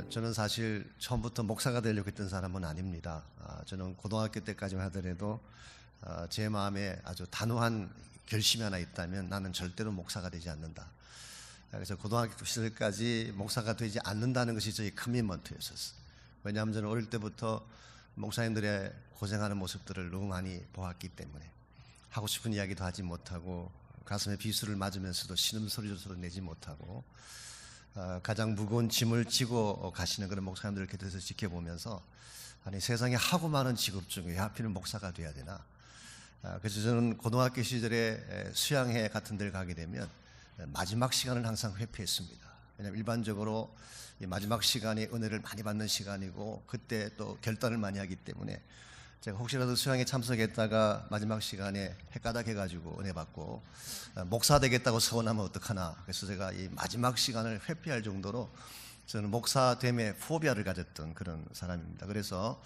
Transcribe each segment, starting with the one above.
저는 사실 처음부터 목사가 되려고 했던 사람은 아닙니다. 저는 고등학교 때까지만 하더라도 제 마음에 아주 단호한 결심이 하나 있다면 나는 절대로 목사가 되지 않는다. 그래서 고등학교 시절까지 목사가 되지 않는다는 것이 저희 커미먼트였었어요. 왜냐하면 저는 어릴 때부터 목사님들의 고생하는 모습들을 너무 많이 보았기 때문에 하고 싶은 이야기도 하지 못하고 가슴에 비수를 맞으면서도 신음소리조차도 내지 못하고 가장 무거운 짐을 지고 가시는 그런 목사님들을 곁에서 지켜보면서 아니 세상에 하고 많은 직업 중에 왜 하필은 목사가 돼야 되나. 그래서 저는 고등학교 시절에 수양회 같은 데를 가게 되면 마지막 시간을 항상 회피했습니다. 왜냐하면 일반적으로 이 마지막 시간이 은혜를 많이 받는 시간이고 그때 또 결단을 많이 하기 때문에 제가 혹시라도 수양에 참석했다가 마지막 시간에 헷가닥해가지고 은혜 받고 목사 되겠다고 서원하면 어떡하나. 그래서 제가 이 마지막 시간을 회피할 정도로 저는 목사됨에 포비아를 가졌던 그런 사람입니다. 그래서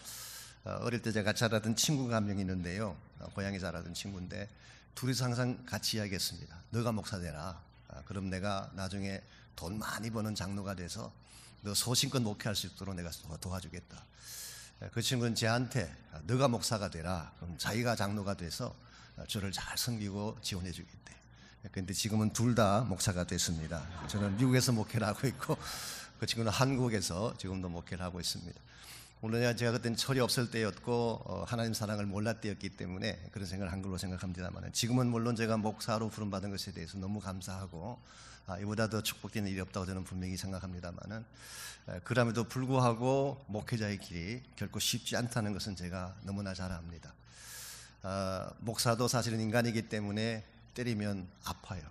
어릴 때 제가 자라던 친구가 한 명 있는데요. 고향에 자라던 친구인데 둘이서 항상 같이 이야기했습니다. 너가 목사 되라. 그럼 내가 나중에 돈 많이 버는 장로가 돼서 너 소신껏 목회할 수 있도록 내가 도와주겠다. 그 친구는 저한테 너가 목사가 되라. 그럼 자기가 장로가 돼서 저를 잘 섬기고 지원해 주겠대. 그런데 지금은 둘 다 목사가 됐습니다. 저는 미국에서 목회를 하고 있고 그 친구는 한국에서 지금도 목회를 하고 있습니다. 물론 제가 그때는 철이 없을 때였고 하나님 사랑을 몰랐 때였기 때문에 그런 생각을 한 걸로 생각합니다만 지금은 물론 제가 목사로 부름받은 것에 대해서 너무 감사하고 이보다 더 축복되는 일이 없다고 저는 분명히 생각합니다만 그럼에도 불구하고 목회자의 길이 결코 쉽지 않다는 것은 제가 너무나 잘 압니다. 목사도 사실은 인간이기 때문에 때리면 아파요.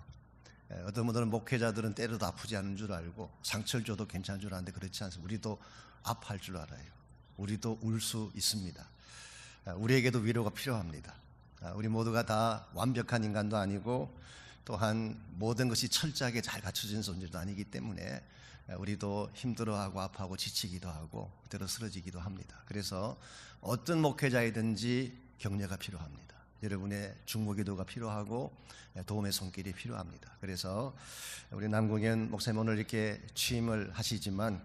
어떤 분들은 목회자들은 때려도 아프지 않은 줄 알고 상처를 줘도 괜찮은 줄 아는데 그렇지 않습니다. 우리도 아파할 줄 알아요. 우리도 울 수 있습니다. 우리에게도 위로가 필요합니다. 우리 모두가 다 완벽한 인간도 아니고 또한 모든 것이 철저하게 잘 갖춰진 존재도 아니기 때문에 우리도 힘들어하고 아파하고 지치기도 하고 때로 쓰러지기도 합니다. 그래서 어떤 목회자이든지 격려가 필요합니다. 여러분의 중보기도가 필요하고 도움의 손길이 필요합니다. 그래서 우리 남궁현 목사님 오늘 이렇게 취임을 하시지만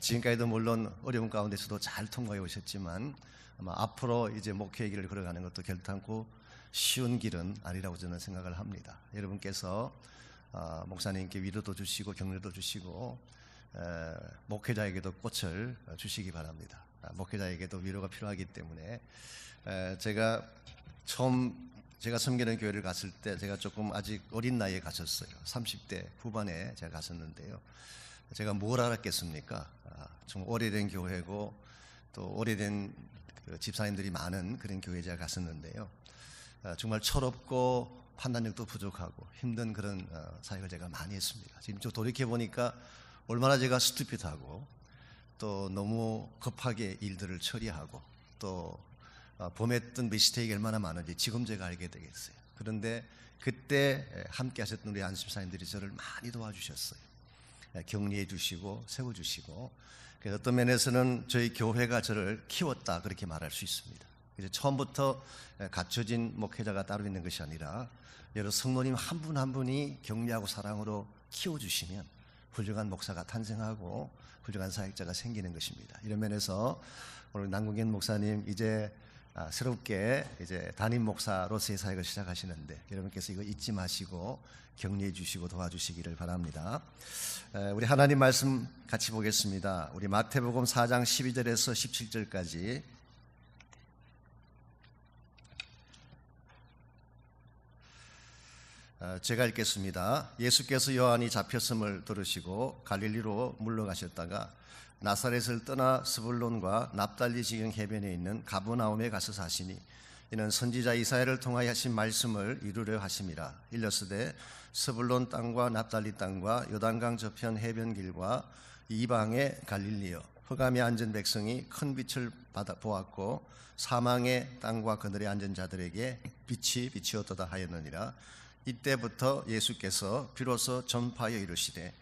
지금까지도 물론 어려운 가운데서도 잘 통과해 오셨지만 아마 앞으로 이제 목회의 길을 걸어가는 것도 결단코 쉬운 길은 아니라고 저는 생각을 합니다. 여러분께서 목사님께 위로도 주시고 격려도 주시고 목회자에게도 꽃을 주시기 바랍니다. 목회자에게도 위로가 필요하기 때문에 제가 처음 제가 섬기는 교회를 갔을 때 제가 조금 아직 어린 나이에 갔었어요. 30대 후반에 제가 갔었는데요. 제가 뭘 알았겠습니까? 좀 오래된 교회고 또 오래된 집사님들이 많은 그런 교회에 제가 갔었는데요. 정말 철없고 판단력도 부족하고 힘든 그런 사역을 제가 많이 했습니다. 지금 좀 돌이켜보니까 얼마나 제가 스투핏하고 또 너무 급하게 일들을 처리하고 또 범했던 미스테이크가 얼마나 많은지 지금 제가 알게 되겠어요. 그런데 그때 함께 하셨던 우리 안심사님들이 저를 많이 도와주셨어요. 격려해 주시고 세워주시고 그래서 어떤 면에서는 저희 교회가 저를 키웠다 그렇게 말할 수 있습니다. 그래서 처음부터 갖춰진 목회자가 따로 있는 것이 아니라 여러 성도님 한 분 한 분이 격려하고 사랑으로 키워주시면 훌륭한 목사가 탄생하고 훌륭한 사역자가 생기는 것입니다. 이런 면에서 오늘 남궁현 목사님 이제 새롭게 이제 담임 목사로서의 사역을 시작하시는데 여러분께서 이거 잊지 마시고 격려해 주시고 도와주시기를 바랍니다. 우리 하나님 말씀 같이 보겠습니다. 우리 마태복음 4장 12절에서 17절까지 제가 읽겠습니다. 예수께서 요한이 잡혔음을 들으시고 갈릴리로 물러가셨다가 나사렛을 떠나 스불론과 납달리 지경 해변에 있는 가버나움에 가서 사시니 이는 선지자 이사야를 통하여 하신 말씀을 이루려 하심이라. 일러스되 스불론 땅과 납달리 땅과 요단강 저편 해변길과 이방의 갈릴리여 흑암에 앉은 백성이 큰 빛을 보았고 사망의 땅과 그들의 앉은 자들에게 빛이 비치었도다 하였느니라. 이때부터 예수께서 비로소 전파하여 이르시되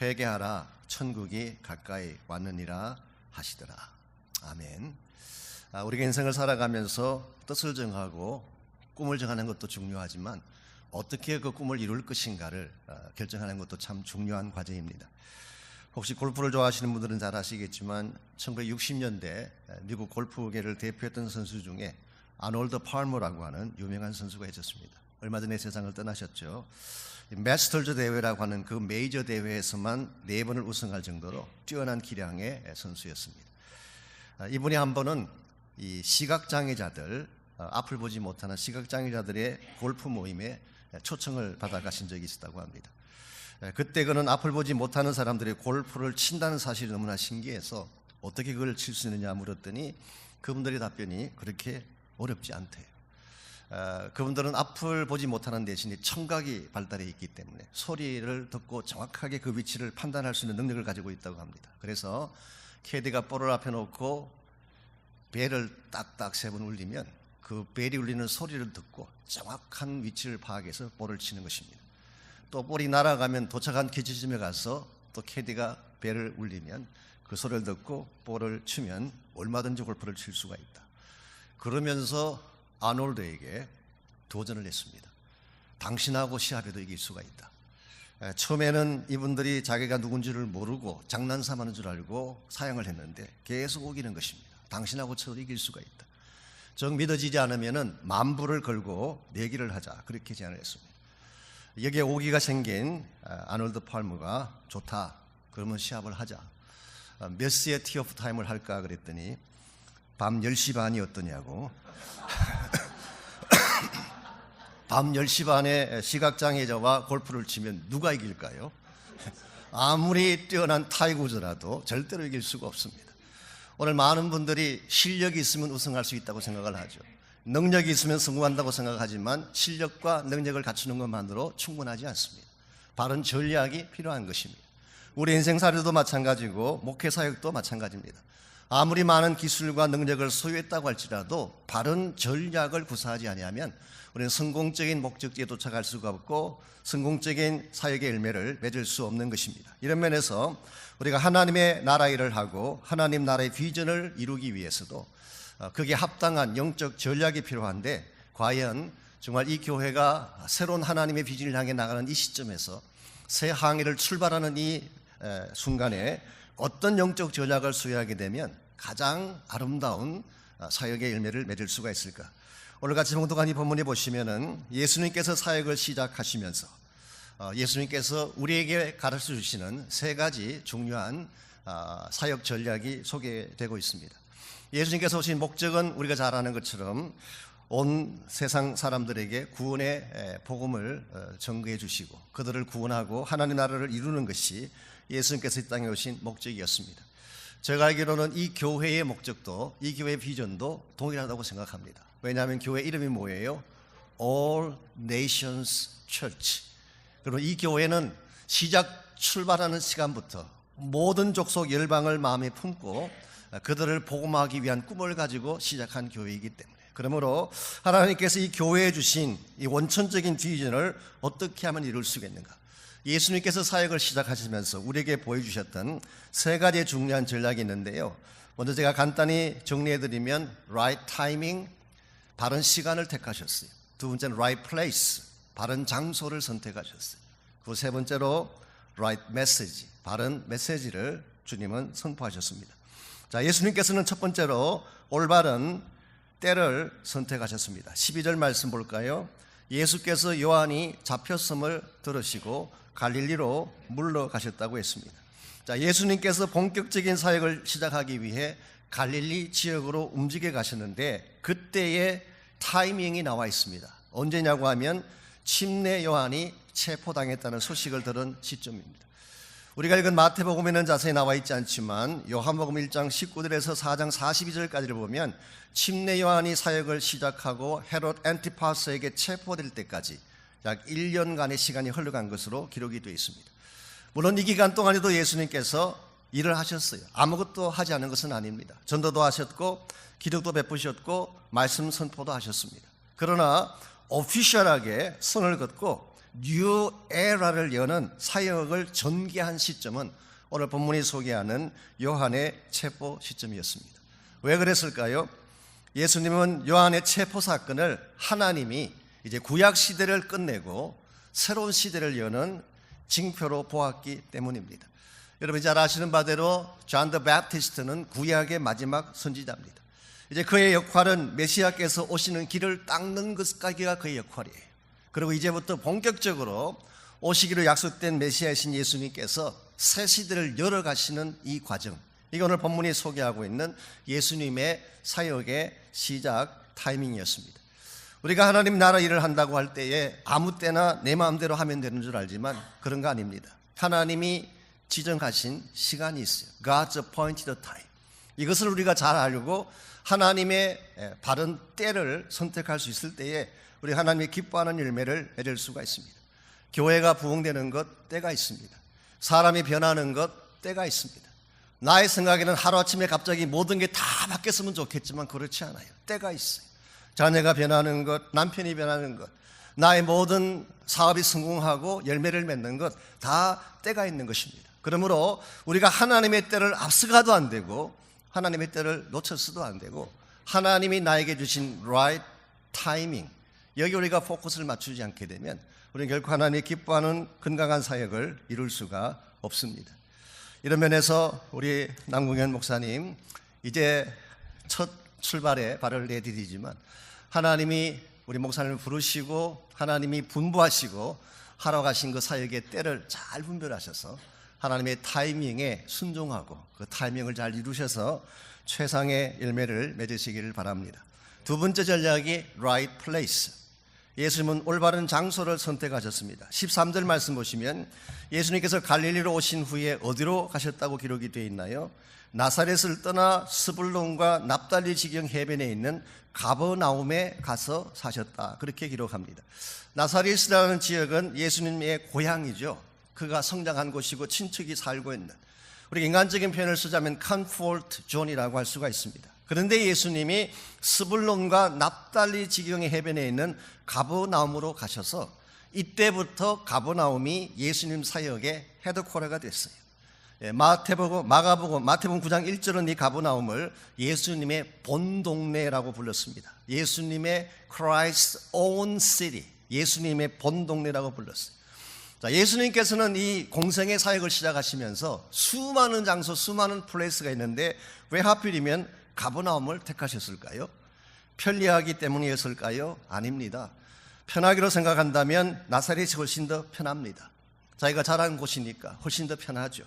회개하라 천국이 가까이 왔느니라 하시더라. 아멘. 우리가 인생을 살아가면서 뜻을 정하고 꿈을 정하는 것도 중요하지만 어떻게 그 꿈을 이룰 것인가를 결정하는 것도 참 중요한 과제입니다. 혹시 골프를 좋아하시는 분들은 잘 아시겠지만 1960년대 미국 골프계를 대표했던 선수 중에 아놀드 팔머라고 하는 유명한 선수가 있었습니다. 얼마 전에 세상을 떠나셨죠. 마스터즈 대회라고 하는 그 메이저 대회에서만 4번을 우승할 정도로 뛰어난 기량의 선수였습니다. 이분이 한 번은 이 시각장애자들, 앞을 보지 못하는 시각장애자들의 골프 모임에 초청을 받아 가신 적이 있었다고 합니다. 그때 그는 앞을 보지 못하는 사람들이 골프를 친다는 사실이 너무나 신기해서 어떻게 그걸 칠 수 있느냐 물었더니 그분들의 답변이 그렇게 어렵지 않대요. 그분들은 앞을 보지 못하는 대신에 청각이 발달해 있기 때문에 소리를 듣고 정확하게 그 위치를 판단할 수 있는 능력을 가지고 있다고 합니다. 그래서 캐디가 볼을 앞에 놓고 벨을 딱딱 3번 울리면 그 벨이 울리는 소리를 듣고 정확한 위치를 파악해서 볼을 치는 것입니다. 또 볼이 날아가면 도착한 기지점에 가서 또 캐디가 벨을 울리면 그 소리를 듣고 볼을 치면 얼마든지 골프를 칠 수가 있다. 그러면서 아놀드에게 도전을 했습니다. 당신하고 시합에도 이길 수가 있다. 처음에는 이분들이 자기가 누군지를 모르고 장난삼하는 줄 알고 사양을 했는데 계속 우기는 것입니다. 당신하고 쳐도 이길 수가 있다. 정 믿어지지 않으면 만불을 걸고 내기를 하자. 그렇게 제안을 했습니다. 여기에 오기가 생긴 아놀드 팔머가 좋다. 그러면 시합을 하자. 몇 시에 티오프 타임을 할까 그랬더니 밤 10시 반이 어떠냐고. 밤 10시 반에 시각장애자와 골프를 치면 누가 이길까요? 아무리 뛰어난 타이거즈라도 절대로 이길 수가 없습니다. 오늘 많은 분들이 실력이 있으면 우승할 수 있다고 생각을 하죠. 능력이 있으면 성공한다고 생각하지만 실력과 능력을 갖추는 것만으로 충분하지 않습니다. 바른 전략이 필요한 것입니다. 우리 인생사례도 마찬가지고 목회사역도 마찬가지입니다. 아무리 많은 기술과 능력을 소유했다고 할지라도 바른 전략을 구사하지 아니하면 우리는 성공적인 목적지에 도착할 수가 없고 성공적인 사역의 열매를 맺을 수 없는 것입니다. 이런 면에서 우리가 하나님의 나라 일을 하고 하나님 나라의 비전을 이루기 위해서도 거기에 합당한 영적 전략이 필요한데 과연 정말 이 교회가 새로운 하나님의 비전을 향해 나가는 이 시점에서 새 항해를 출발하는 이 순간에 어떤 영적 전략을 소유하게 되면 가장 아름다운 사역의 열매를 맺을 수가 있을까? 오늘 같이 봉독한 이 본문에 보시면은 예수님께서 사역을 시작하시면서 예수님께서 우리에게 가르쳐 주시는 3가지 중요한 사역 전략이 소개되고 있습니다. 예수님께서 오신 목적은 우리가 잘 아는 것처럼 온 세상 사람들에게 구원의 복음을 전거해 주시고 그들을 구원하고 하나님 나라를 이루는 것이 예수님께서 이 땅에 오신 목적이었습니다. 제가 알기로는 이 교회의 목적도 이 교회의 비전도 동일하다고 생각합니다. 왜냐하면 교회 이름이 뭐예요? All Nations Church. 그리고 이 교회는 시작 출발하는 시간부터 모든 족속 열방을 마음에 품고 그들을 복음하기 위한 꿈을 가지고 시작한 교회이기 때문에 그러므로 하나님께서 이 교회에 주신 이 원천적인 비전을 어떻게 하면 이룰 수 있겠는가? 예수님께서 사역을 시작하시면서 우리에게 보여주셨던 3가지의 중요한 전략이 있는데요. 먼저 제가 간단히 정리해드리면 right timing, 바른 시간을 택하셨어요. 두 번째는 right place, 바른 장소를 선택하셨어요. 그 3번째로 right message, 바른 메시지를 주님은 선포하셨습니다. 자, 예수님께서는 첫 번째로 올바른 때를 선택하셨습니다. 12절 말씀 볼까요? 예수께서 요한이 잡혔음을 들으시고 갈릴리로 물러가셨다고 했습니다. 자, 예수님께서 본격적인 사역을 시작하기 위해 갈릴리 지역으로 움직여 가셨는데 그때의 타이밍이 나와 있습니다. 언제냐고 하면 침례 요한이 체포당했다는 소식을 들은 시점입니다. 우리가 읽은 마태복음에는 자세히 나와 있지 않지만 요한복음 1장 19절에서 4장 42절까지를 보면 침례 요한이 사역을 시작하고 헤롯 안티파스에게 체포될 때까지 약 1년간의 시간이 흘러간 것으로 기록이 되어 있습니다. 물론 이 기간 동안에도 예수님께서 일을 하셨어요. 아무것도 하지 않은 것은 아닙니다. 전도도 하셨고 기록도 베푸셨고 말씀 선포도 하셨습니다. 그러나 오피셜하게 선을 긋고 뉴 에라를 여는 사역을 전개한 시점은 오늘 본문이 소개하는 요한의 체포 시점이었습니다. 왜 그랬을까요? 예수님은 요한의 체포 사건을 하나님이 이제 구약 시대를 끝내고 새로운 시대를 여는 징표로 보았기 때문입니다. 여러분 잘 아시는 바대로 존 더 배프티스트는 구약의 마지막 선지자입니다. 이제 그의 역할은 메시아께서 오시는 길을 닦는 것까지가 그의 역할이에요. 그리고 이제부터 본격적으로 오시기로 약속된 메시아이신 예수님께서 새 시대를 열어가시는 이 과정, 이게 오늘 본문이 소개하고 있는 예수님의 사역의 시작 타이밍이었습니다. 우리가 하나님 나라 일을 한다고 할 때에 아무 때나 내 마음대로 하면 되는 줄 알지만 그런 거 아닙니다. 하나님이 지정하신 시간이 있어요. God's appointed time. 이것을 우리가 잘 알고 하나님의 바른 때를 선택할 수 있을 때에 우리 하나님이 기뻐하는 열매를 맺을 수가 있습니다. 교회가 부흥되는 것 때가 있습니다. 사람이 변하는 것 때가 있습니다. 나의 생각에는 하루아침에 갑자기 모든 게 다 바뀌었으면 좋겠지만 그렇지 않아요. 때가 있어요. 자녀가 변하는 것, 남편이 변하는 것, 나의 모든 사업이 성공하고 열매를 맺는 것 다 때가 있는 것입니다. 그러므로 우리가 하나님의 때를 앞서가도 안 되고 하나님의 때를 놓쳤어도 안 되고 하나님이 나에게 주신 right timing, 여기 우리가 포커스를 맞추지 않게 되면 우리는 결코 하나님이 기뻐하는 건강한 사역을 이룰 수가 없습니다. 이런 면에서 우리 남궁현 목사님 이제 첫 출발에 발을 내디디지만 하나님이 우리 목사님을 부르시고 하나님이 분부하시고 하러 가신 그 사역의 때를 잘 분별하셔서 하나님의 타이밍에 순종하고 그 타이밍을 잘 이루셔서 최상의 열매를 맺으시기를 바랍니다. 두 번째 전략이 right place. 예수님은 올바른 장소를 선택하셨습니다. 13절 말씀 보시면 예수님께서 갈릴리로 오신 후에 어디로 가셨다고 기록이 되어 있나요? 나사렛을 떠나 스불론과 납달리 지경 해변에 있는 가버나움에 가서 사셨다, 그렇게 기록합니다. 나사렛이라는 지역은 예수님의 고향이죠. 그가 성장한 곳이고 친척이 살고 있는, 우리 인간적인 표현을 쓰자면 컴포트 존이라고 할 수가 있습니다. 그런데 예수님이 스불론과 납달리 지경의 해변에 있는 가버나움으로 가셔서 이때부터 가버나움이 예수님 사역의 헤드쿼터가 됐어요. 마태복음 9장 1절은 이 가버나움을 예수님의 본 동네라고 불렀습니다. 예수님의 Christ's own city, 예수님의 본 동네라고 불렀어요. 자, 예수님께서는 이 공생의 사역을 시작하시면서 수많은 장소, 수많은 플레이스가 있는데 왜 하필이면 가버나움을 택하셨을까요? 편리하기 때문이었을까요? 아닙니다. 편하기로 생각한다면 나사렛이 훨씬 더 편합니다. 자기가 자란 곳이니까 훨씬 더 편하죠.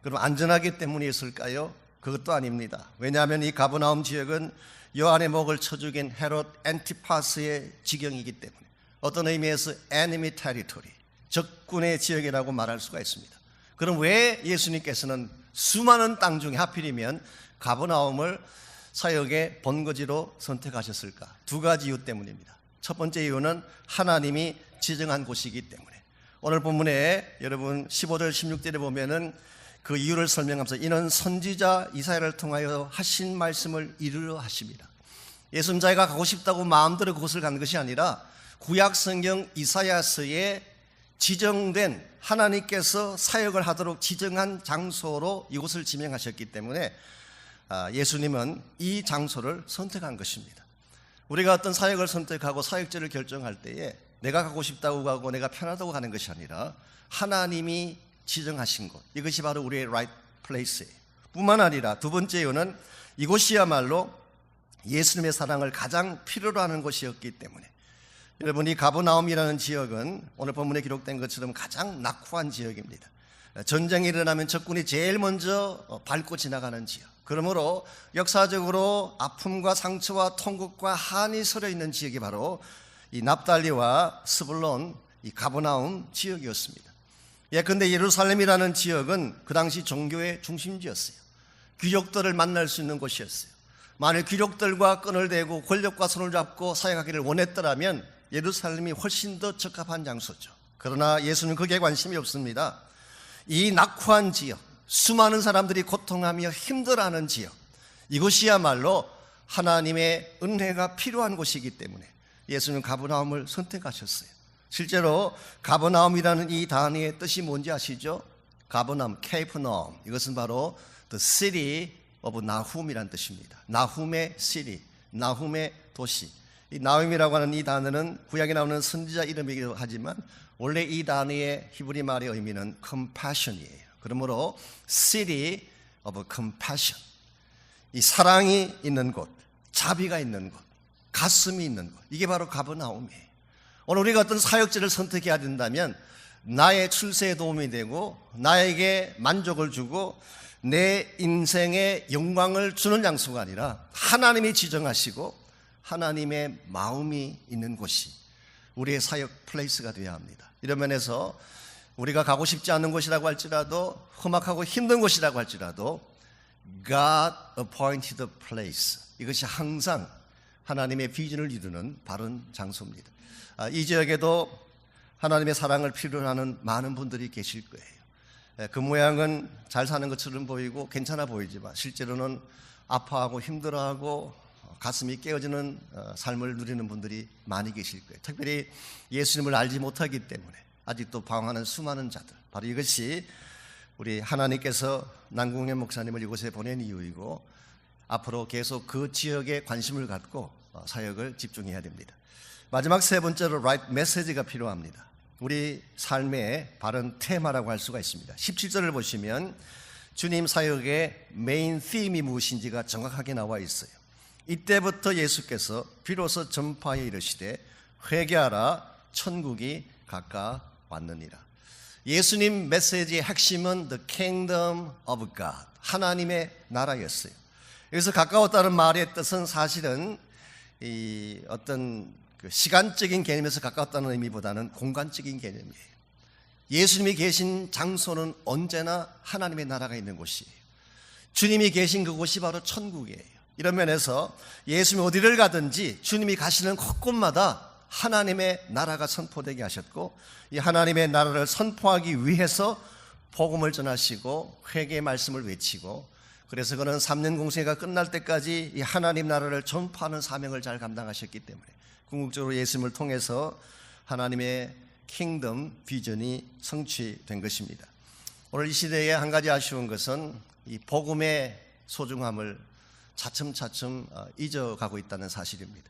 그럼 안전하기 때문이었을까요? 그것도 아닙니다. 왜냐하면 이 가버나움 지역은 요한의 목을 쳐 죽인 헤롯 엔티파스의 지경이기 때문에 어떤 의미에서 enemy territory, 적군의 지역이라고 말할 수가 있습니다. 그럼 왜 예수님께서는 수많은 땅 중에 하필이면 가버나움을 사역의 본거지로 선택하셨을까? 두 가지 이유 때문입니다. 첫 번째 이유는 하나님이 지정한 곳이기 때문에, 오늘 본문에 여러분 15절 16절에 보면은 그 이유를 설명하면서 이는 선지자 이사야를 통하여 하신 말씀을 이루려 하십니다. 예수님 자기가 가고 싶다고 마음대로 그곳을 간 것이 아니라 구약 성경 이사야서에 지정된, 하나님께서 사역을 하도록 지정한 장소로 이곳을 지명하셨기 때문에 예수님은 이 장소를 선택한 것입니다. 우리가 어떤 사역을 선택하고 사역지를 결정할 때에 내가 가고 싶다고 가고 내가 편하다고 가는 것이 아니라 하나님이 지정하신 곳, 이것이 바로 우리의 right place예요. 뿐만 아니라 두 번째 이유는 이곳이야말로 예수님의 사랑을 가장 필요로 하는 곳이었기 때문에, 여러분 이 가버나움이라는 지역은 오늘 본문에 기록된 것처럼 가장 낙후한 지역입니다. 전쟁이 일어나면 적군이 제일 먼저 밟고 지나가는 지역, 그러므로 역사적으로 아픔과 상처와 통곡과 한이 서려 있는 지역이 바로 이 납달리와 스불론, 이 가버나움 지역이었습니다. 예컨대 예루살렘이라는 지역은 그 당시 종교의 중심지였어요. 귀족들을 만날 수 있는 곳이었어요. 만일 귀족들과 끈을 대고 권력과 손을 잡고 사역하기를 원했더라면 예루살렘이 훨씬 더 적합한 장소죠. 그러나 예수는 거기에 관심이 없습니다. 이 낙후한 지역, 수많은 사람들이 고통하며 힘들어하는 지역, 이곳이야말로 하나님의 은혜가 필요한 곳이기 때문에 예수는 가버나움을 선택하셨어요. 실제로 가버나움이라는 이 단어의 뜻이 뭔지 아시죠? 가버나움, 케이프나움, 이것은 바로 the city of Nahum이라는 뜻입니다. 나훔의 city, 나훔의 도시. 이 나훔이라고 하는 이 단어는 구약에 나오는 선지자 이름이기도 하지만 원래 이 단어의 히브리 말의 의미는 compassion이에요. 그러므로 City of Compassion, 이 사랑이 있는 곳, 자비가 있는 곳, 가슴이 있는 곳, 이게 바로 가버나움이에요. 오늘 우리가 어떤 사역지를 선택해야 된다면 나의 출세에 도움이 되고 나에게 만족을 주고 내 인생에 영광을 주는 장소가 아니라 하나님이 지정하시고 하나님의 마음이 있는 곳이 우리의 사역 플레이스가 되어야 합니다. 이런 면에서 우리가 가고 싶지 않은 곳이라고 할지라도 험악하고 힘든 곳이라고 할지라도 God appointed place, 이것이 항상 하나님의 비전을 이루는 바른 장소입니다. 이 지역에도 하나님의 사랑을 필요로 하는 많은 분들이 계실 거예요. 그 모양은 잘 사는 것처럼 보이고 괜찮아 보이지만 실제로는 아파하고 힘들어하고 가슴이 깨어지는 삶을 누리는 분들이 많이 계실 거예요. 특별히 예수님을 알지 못하기 때문에 아직도 방황하는 수많은 자들, 바로 이것이 우리 하나님께서 남궁현 목사님을 이곳에 보낸 이유이고 앞으로 계속 그 지역에 관심을 갖고 사역을 집중해야 됩니다. 마지막 세 번째로 right message가 필요합니다. 우리 삶의 바른 테마라고 할 수가 있습니다. 17절을 보시면 주님 사역의 메인 팀이 무엇인지가 정확하게 나와 있어요. 이때부터 예수께서 비로소 전파에 이르시되 회개하라, 천국이 가까웠느니라. 예수님 메시지의 핵심은 The Kingdom of God, 하나님의 나라였어요. 여기서 가까웠다는 말의 뜻은 사실은 이 어떤 시간적인 개념에서 가까웠다는 의미보다는 공간적인 개념이에요. 예수님이 계신 장소는 언제나 하나님의 나라가 있는 곳이에요. 주님이 계신 그곳이 바로 천국이에요. 이런 면에서 예수님이 어디를 가든지 주님이 가시는 곳곳마다 하나님의 나라가 선포되게 하셨고, 이 하나님의 나라를 선포하기 위해서 복음을 전하시고 회개의 말씀을 외치고, 그래서 그는 3년 공생애가 끝날 때까지 이 하나님 나라를 전파하는 사명을 잘 감당하셨기 때문에 궁극적으로 예수님을 통해서 하나님의 킹덤 비전이 성취된 것입니다. 오늘 이 시대에 한 가지 아쉬운 것은 이 복음의 소중함을 차츰차츰 잊어가고 있다는 사실입니다.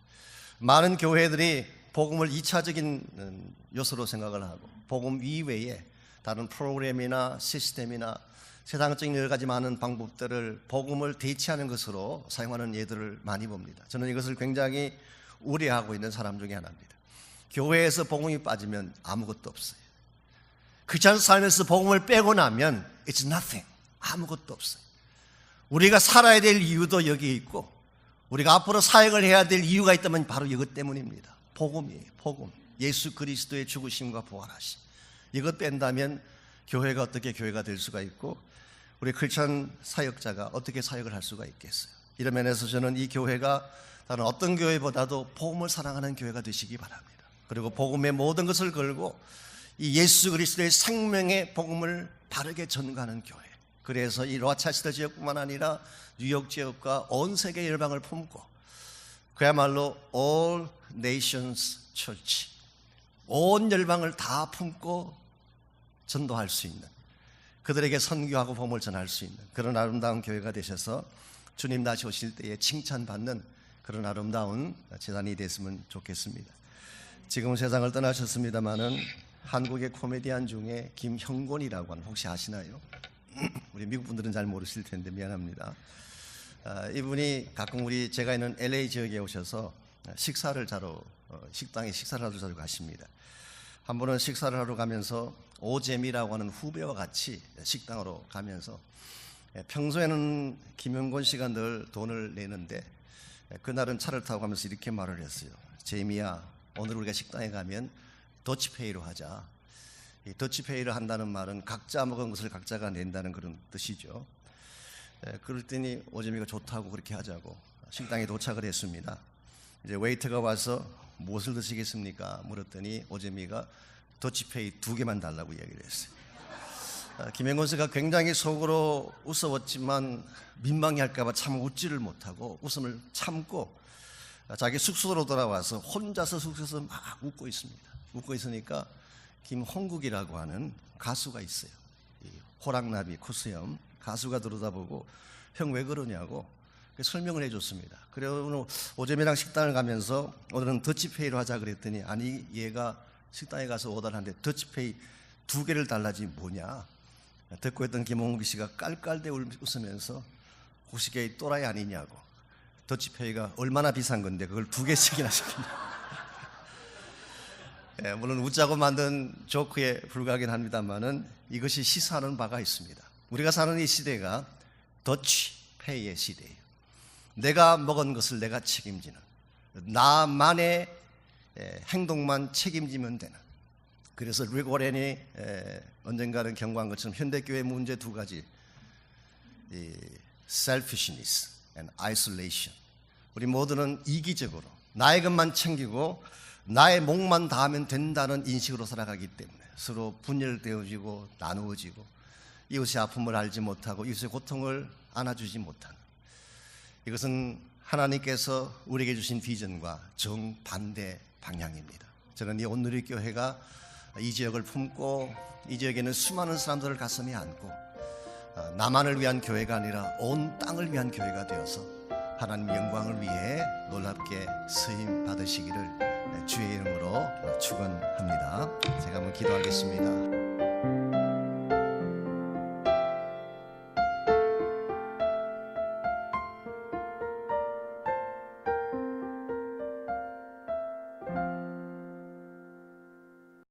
많은 교회들이 복음을 2차적인 요소로 생각을 하고 복음 이외에 다른 프로그램이나 시스템이나 세상적인 여러 가지 많은 방법들을 복음을 대체하는 것으로 사용하는 예들을 많이 봅니다. 저는 이것을 굉장히 우려하고 있는 사람 중에 하나입니다. 교회에서 복음이 빠지면 아무것도 없어요. 크리스찬 삶에서 복음을 빼고 나면 it's nothing, 아무것도 없어요. 우리가 살아야 될 이유도 여기에 있고 우리가 앞으로 사역을 해야 될 이유가 있다면 바로 이것 때문입니다. 복음이에요. 복음, 예수 그리스도의 죽으심과 부활하심. 이것 뺀다면 교회가 어떻게 교회가 될 수가 있고 우리 크리스찬 사역자가 어떻게 사역을 할 수가 있겠어요. 이런 면에서 저는 이 교회가 다른 어떤 교회보다도 복음을 사랑하는 교회가 되시기 바랍니다. 그리고 복음의 모든 것을 걸고 이 예수 그리스도의 생명의 복음을 바르게 전가하는 교회. 그래서 이 로체스터 지역뿐만 아니라 뉴욕 지역과 온 세계 열방을 품고 그야말로 All Nations Church, 온 열방을 다 품고 전도할 수 있는, 그들에게 선교하고 복음을 전할 수 있는 그런 아름다운 교회가 되셔서 주님 다시 오실 때에 칭찬받는 그런 아름다운 재단이 됐으면 좋겠습니다. 지금은 세상을 떠나셨습니다마는 한국의 코미디언 중에 김형곤이라고 하는, 혹시 아시나요? 우리 미국 분들은 잘 모르실 텐데 미안합니다. 이분이 가끔 제가 있는 LA 지역에 오셔서 식사를 자러, 식당에 식사를 하러 자주 가십니다. 한 번은 식사를 하러 가면서 오재미라고 하는 후배와 같이 식당으로 가면서 평소에는 김형곤 씨가 늘 돈을 내는데 그날은 차를 타고 가면서 이렇게 말을 했어요. 재미야, 오늘 우리가 식당에 가면 더치페이로 하자. 이 더치페이를 한다는 말은 각자 먹은 것을 각자가 낸다는 그런 뜻이죠. 그럴 때니 오재미가 좋다고 그렇게 하자고 식당에 도착을 했습니다. 이제 웨이터가 와서 무엇을 드시겠습니까? 물었더니 오재미가 더치페이 2개만 달라고 이야기를 했어요. 김영건 씨가 굉장히 속으로 웃어왔지만 민망해할까봐 참 웃지를 못하고 웃음을 참고 자기 숙소로 돌아와서 혼자서 숙소에서 막 웃고 있습니다. 웃고 있으니까 김홍국이라고 하는 가수가 있어요. 호랑나비 코스염 가수가 들여다보고 형 왜 그러냐고 설명을 해줬습니다. 그래서 오늘 오재미랑 식당을 가면서 오늘은 더치페이로 하자 그랬더니 아니 얘가 식당에 가서 오더를 하는데 더치페이 2개를 달라지 뭐냐. 듣고 있던 김홍국 씨가 깔깔대 웃으면서 혹시 걔 또라이 아니냐고. 더치페이가 얼마나 비싼 건데 그걸 2개씩이나 시키냐. 예, 물론 웃자고 만든 조크에 불과하긴 합니다만은 이것이 시사하는 바가 있습니다. 우리가 사는 이 시대가 더치페이의 시대예요. 내가 먹은 것을 내가 책임지는, 나만의 행동만 책임지면 되는. 그래서 릭 워렌이 언젠가는 경고한 것처럼 현대교회 문제 2가지, selfishness and isolation. 우리 모두는 이기적으로 나의 것만 챙기고 나의 목만 다하면 된다는 인식으로 살아가기 때문에 서로 분열되어지고 나누어지고 이웃의 아픔을 알지 못하고 이웃의 고통을 안아주지 못하는, 이것은 하나님께서 우리에게 주신 비전과 정반대 방향입니다. 저는 이 온누리교회가 이 지역을 품고 이 지역에는 수많은 사람들을 가슴에 안고 나만을 위한 교회가 아니라 온 땅을 위한 교회가 되어서 하나님 영광을 위해 놀랍게 쓰임 받으시기를 주의 이름으로 축원합니다. 제가 한번 기도하겠습니다.